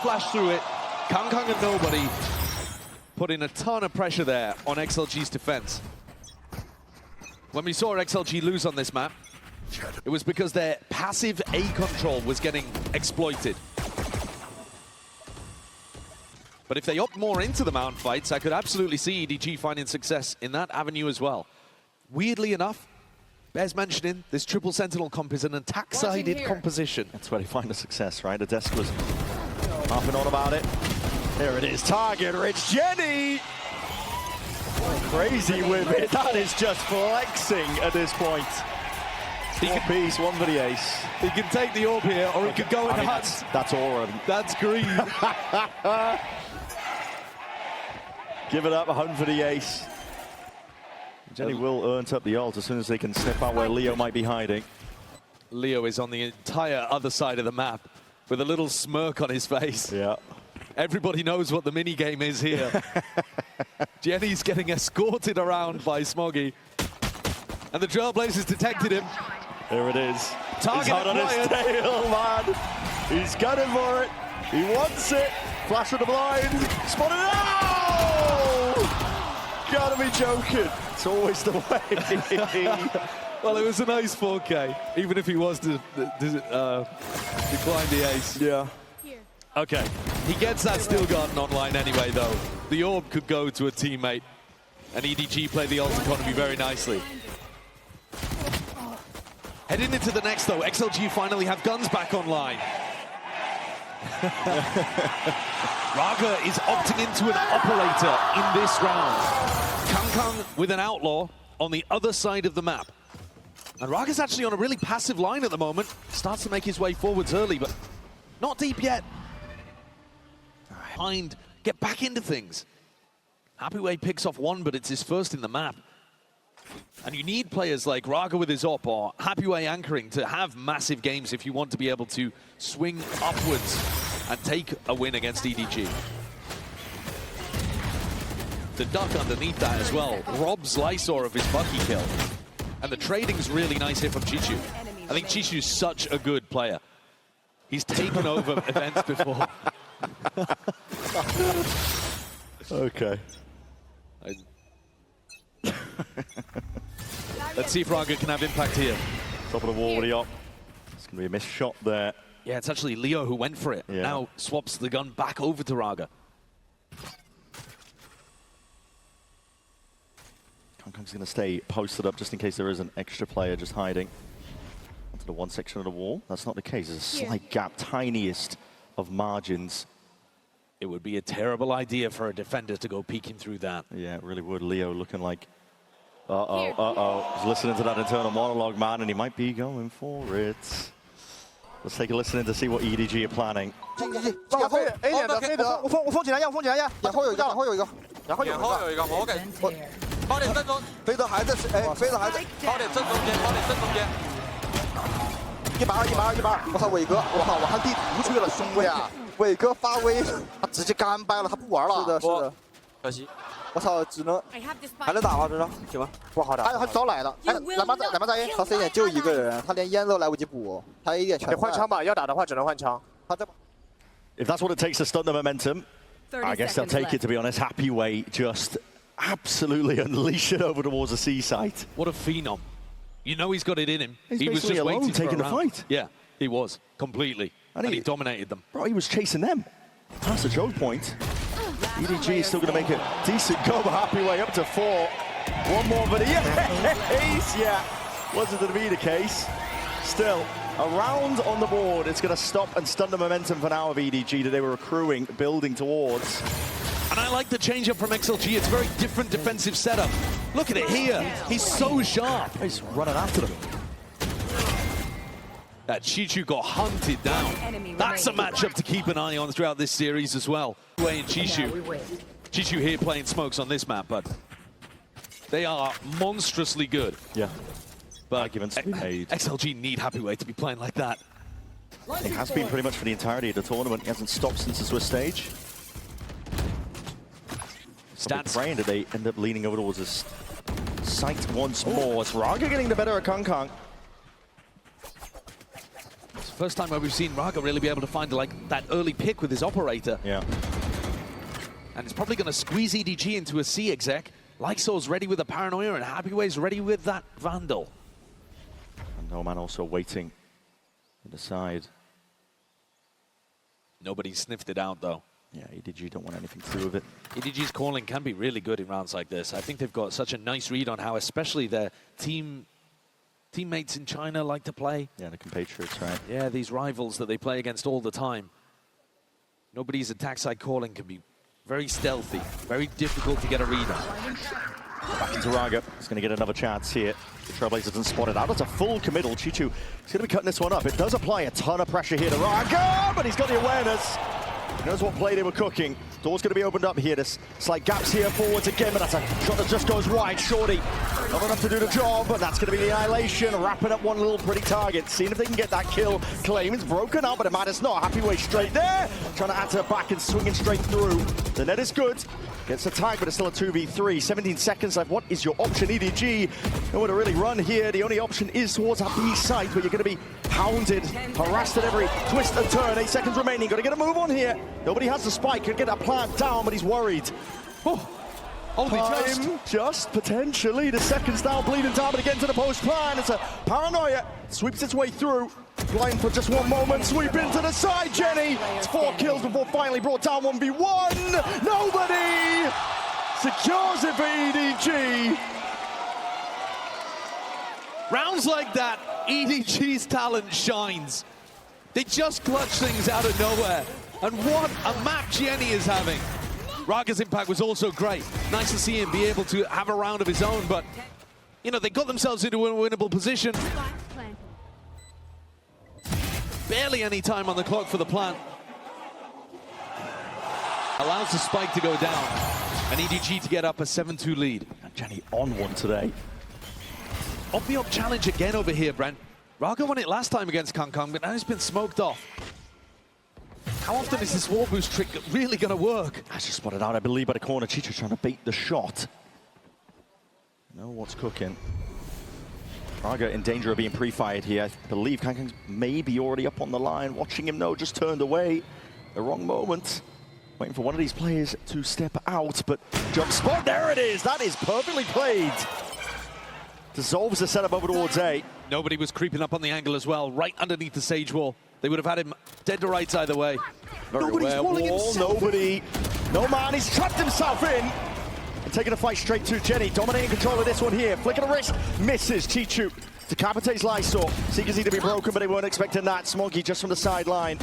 flash through it. Kang and nobody putting a ton of pressure there on XLG's defense. When we saw XLG lose on this map, it was because their passive A control was getting exploited. But if they opt more into the mountain fights, I could absolutely see EDG finding success in that avenue as well. Weirdly enough, Bear's mentioning this triple sentinel comp is an attack-sided composition. That's where they find the success, right? The desk was harping on about it. Here it is, target rich Jenny! Crazy with it, that is just flexing at this point. One piece, one for the ace. He can take the orb here, or he could go in the hut. That's aura. That's green. Give it up, a hunt for the ace. Jenny will earn up the ult as soon as they can sniff out where Leo might be hiding. Leo is on the entire other side of the map with a little smirk on his face. Yeah. Everybody knows what the mini game is here. Jenny's getting escorted around by Smoggy. And the Trailblazers detected him. There it is. Target He's hot on his tail, man. He's gunning for it. He wants it. Flash of the blind. Spotted it. Oh! Gotta be joking. It's always the way. Well, it was a nice 4K, even if he was to decline the ace. Yeah. Okay, he gets that Steel Garden online anyway, though. The orb could go to a teammate, and EDG played the ult economy very nicely. Heading into the next, though, XLG finally have guns back online. Raga is opting into an operator in this round. Kang with an outlaw on the other side of the map. And Raga's actually on a really passive line at the moment. Starts to make his way forwards early, but not deep yet. Behind, get back into things. Happyway picks off one, but it's his first in the map. And you need players like Raga with his op or Happyway anchoring to have massive games if you want to be able to swing upwards and take a win against EDG. The duck underneath that as well robs Lysor of his Bucky kill. And the trading's really nice here from Chichu. I think Chichu's such a good player. He's taken over events before. Okay. Let's see if Raga can have impact here. Top of the wall with the op. It's going to be a missed shot there. Yeah, it's actually Leo who went for it. Yeah. Now swaps the gun back over to Raga. Kang's going to stay posted up just in case there is an extra player just hiding onto the one section of the wall. That's not the case. There's a slight gap, tiniest of margins. It would be a terrible idea for a defender to go peeking through that. Yeah, it really would. Leo looking like, He's listening to that internal monologue, man, and he might be going for it. Let's take a listen in to see what EDG are planning. If that's what it takes to stun the momentum, I guess they'll take it, to be honest. Happyway just absolutely unleash it over towards the C site. What a phenom. You know he's got it in him. He was just waiting taking the fight. Yeah, he was, completely. And he dominated them. Bro, he was chasing them. Past the choke point. EDG is still going to make a decent go, but Happyway up to 4. One more for the ace. Yeah, wasn't going to be the case. Still, a round on the board. It's going to stop and stun the momentum for now of EDG that they were accruing, building towards. And I like the change-up from XLG. It's a very different defensive setup. Look at it here. He's so sharp. He's running after them. That Chichu got hunted down. That's a matchup to keep an eye on throughout this series as well. Way in Chichu. Chichu here playing smokes on this map, but they are monstrously good. Yeah. But XLG need Happyway to be playing like that. It has been pretty much for the entirety of the tournament. He hasn't stopped since the Swiss stage. Stats. Praying that they end up leaning over towards his sight once more. It's Raga getting the better of Kang. First time where we've seen Raga really be able to find like that early pick with his operator. Yeah. And it's probably going to squeeze EDG into a C exec. Lyxor's ready with a Paranoia, and Happyway's ready with that Vandal. And Noman also waiting to decide. Nobody sniffed it out, though. Yeah, EDG don't want anything to do with it. EDG's calling can be really good in rounds like this. I think they've got such a nice read on how especially their teammates in China like to play. Yeah, the compatriots, right? Yeah, these rivals that they play against all the time. Nobody's attack side calling can be very stealthy, very difficult to get a read on. Back into Raga. He's going to get another chance here. The Trailblazer doesn't spot it out. It's a full committal. Chichu is going to be cutting this one up. It does apply a ton of pressure here to Raga, but he's got the awareness. He knows what play they were cooking. Door's going to be opened up here. There's slight gaps here forwards again, but that's a shot that just goes wide. Shorty not enough to do the job, but that's going to be the annihilation. Wrapping up one little pretty target. Seeing if they can get that kill. Claim it's broken out, but it matters not. Happyway straight there. Trying to add to the back and swinging straight through. The net is good. Gets the tag, but it's still a 2v3. 17 seconds left. What is your option, EDG? Nowhere to really run here. The only option is towards that B site, where you're going to be hounded, harassed at every twist and turn. 8 seconds remaining. Got to get a move on here. Nobody has the spike. Could get that plant down, but he's worried. Oh, only just potentially. The seconds down, bleeding down, but again to the post plan. It's a Paranoia. Sweeps its way through. Blind for just one moment. Sweep into the side, Jenny. It's 4 kills before finally brought down 1v1. Nobody secures it for EDG. Rounds like that, EDG's talent shines. They just clutch things out of nowhere. And what a map Jenny is having. Raga's impact was also great. Nice to see him be able to have a round of his own, but you know, they got themselves into a winnable position. Barely any time on the clock for the plant. Allows the spike to go down, and EDG to get up a 7-2 lead. And Jenny on one today. Op challenge again over here, Brent. Raga won it last time against Kong Kong, but now he's been smoked off. How often is this wall boost trick really going to work? I just spotted out, I believe, by the corner. Chicho trying to bait the shot. Know what's cooking. Raga in danger of being pre-fired here. I believe Kong Kong's maybe already up on the line. Watching him, no, just turned away. The wrong moment. Waiting for one of these players to step out, but jump spot, there it is. That is perfectly played. Dissolves the setup over towards A. Nobody was creeping up on the angle as well, right underneath the Sage wall. They would have had him dead to rights either way. Nobody's walling himself. Nobody. No man, he's trapped himself in. And taking a fight straight to Jenny. Dominating control of this one here. Flick of the wrist. Misses. Chichu decapitates Lyxor. Seekers need to be broken, but they weren't expecting that. Smoggy just from the sideline.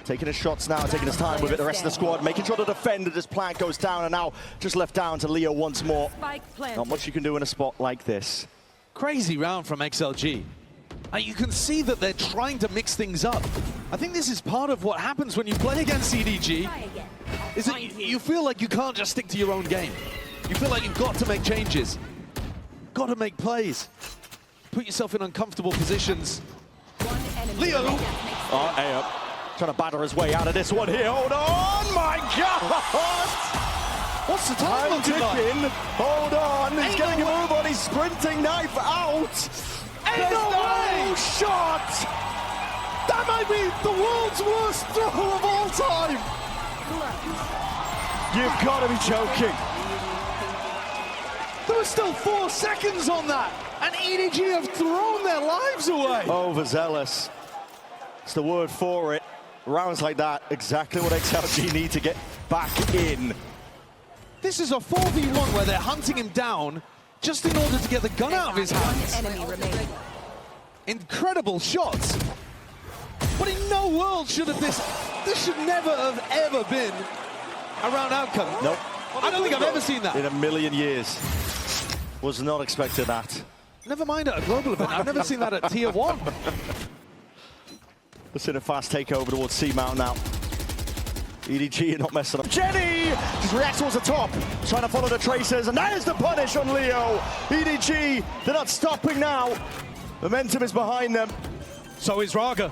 Taking his shots now, taking his time with it. The rest of the squad making sure to defend as this plant goes down, and now just left down to Leo once more. Not much you can do in a spot like this. Crazy round from XLG. You can see that they're trying to mix things up. I think this is part of what happens when you play against EDG, is that you feel like you can't just stick to your own game. You feel like you've got to make changes, got to make plays, put yourself in uncomfortable positions. Leo! Oh, A up. Trying to batter his way out of this one here. Hold on, my God! What's the time ticking? Hold on, he's getting a move on. He's sprinting, knife out. Ain't no way! Shot! That might be the world's worst throw of all time! You've got to be joking. There was still 4 seconds on that, and EDG have thrown their lives away. Overzealous. It's the word for it. Rounds like that, exactly what XLG need to get back in. This is a 4v1 where they're hunting him down just in order to get the gun out of his hands. Incredible shots. But in no world should have this should never have ever been a round outcome. Nope. I don't think I've ever seen that. In a million years. Was not expecting that. Never mind at a global event. I've never seen that at Tier 1. Let's in a fast takeover towards C-Mount now. EDG, you're not messing up. Jenny just reacts towards the top, trying to follow the tracers, and that is the punish on Leo. EDG, they're not stopping now. Momentum is behind them. So is Raga.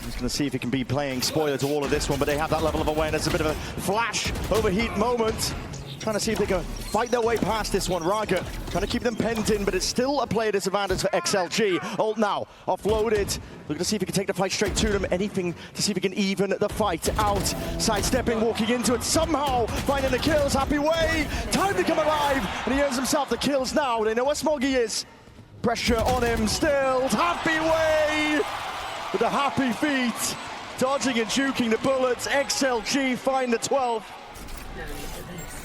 He's going to see if he can be playing spoiler to all of this one, but they have that level of awareness. A bit of a flash, overheat moment. trying to see if they can fight their way past this one. Raga trying to keep them penned in, but it's still a player disadvantage for XLG. Ult now, offloaded. Looking to see if he can take the fight straight to them. Anything to see if he can even the fight out. Sidestepping, walking into it, somehow finding the kills. Happy Way, time to come alive, and he earns himself the kills now. They know where Smoggy is. Pressure on him still. Happy Way with the happy feet. Dodging and juking the bullets. XLG find the 12th.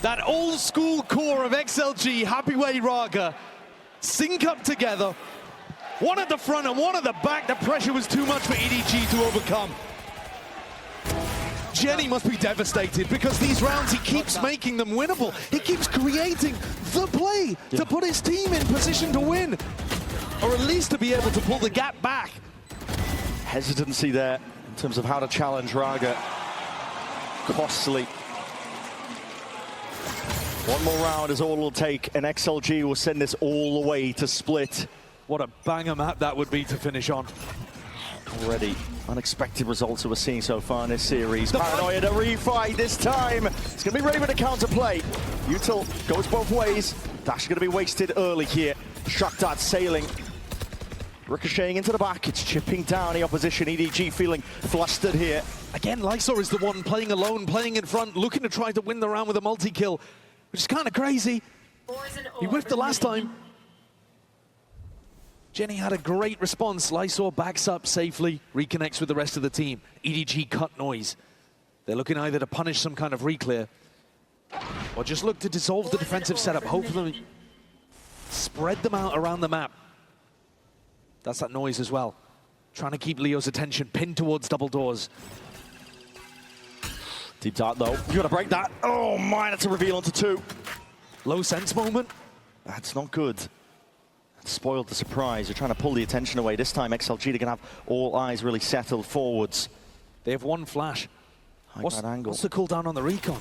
That old school core of XLG, Happy Way, Raga, sync up together. One at the front and one at the back. The pressure was too much for EDG to overcome. Jenny must be devastated because these rounds he keeps making them winnable. He keeps creating the play to put his team in position to win, or at least to be able to pull the gap back. Hesitancy there in terms of how to challenge Raga. Costly. One more round is all it'll take, and XLG will send this all the way to split. What a banger map that would be to finish on. Already unexpected results that we're seeing so far in this series. Paranoia to refight this time. It's going to be ready with a counterplay. Util goes both ways. Dash is going to be wasted early here. Shock dart sailing. Ricocheting into the back. It's chipping down the opposition. EDG feeling flustered here. Again, Lysor is the one playing alone, playing in front, looking to try to win the round with a multi-kill, which is kind of crazy. He whiffed the last time. Jenny had a great response. Lysor backs up safely, reconnects with the rest of the team. EDG cut noise. They're looking either to punish some kind of reclear or just look to dissolve the defensive setup, hopefully spread them out around the map. That's that noise as well. Trying to keep Leo's attention pinned towards double doors. Deep dart though. You gotta break that. Oh my, that's a reveal onto 2. Low sense moment. That's not good. That spoiled the surprise. You're trying to pull the attention away. This time XLG, they're gonna have all eyes really settled forwards. They have one flash. What's the cooldown on the recon?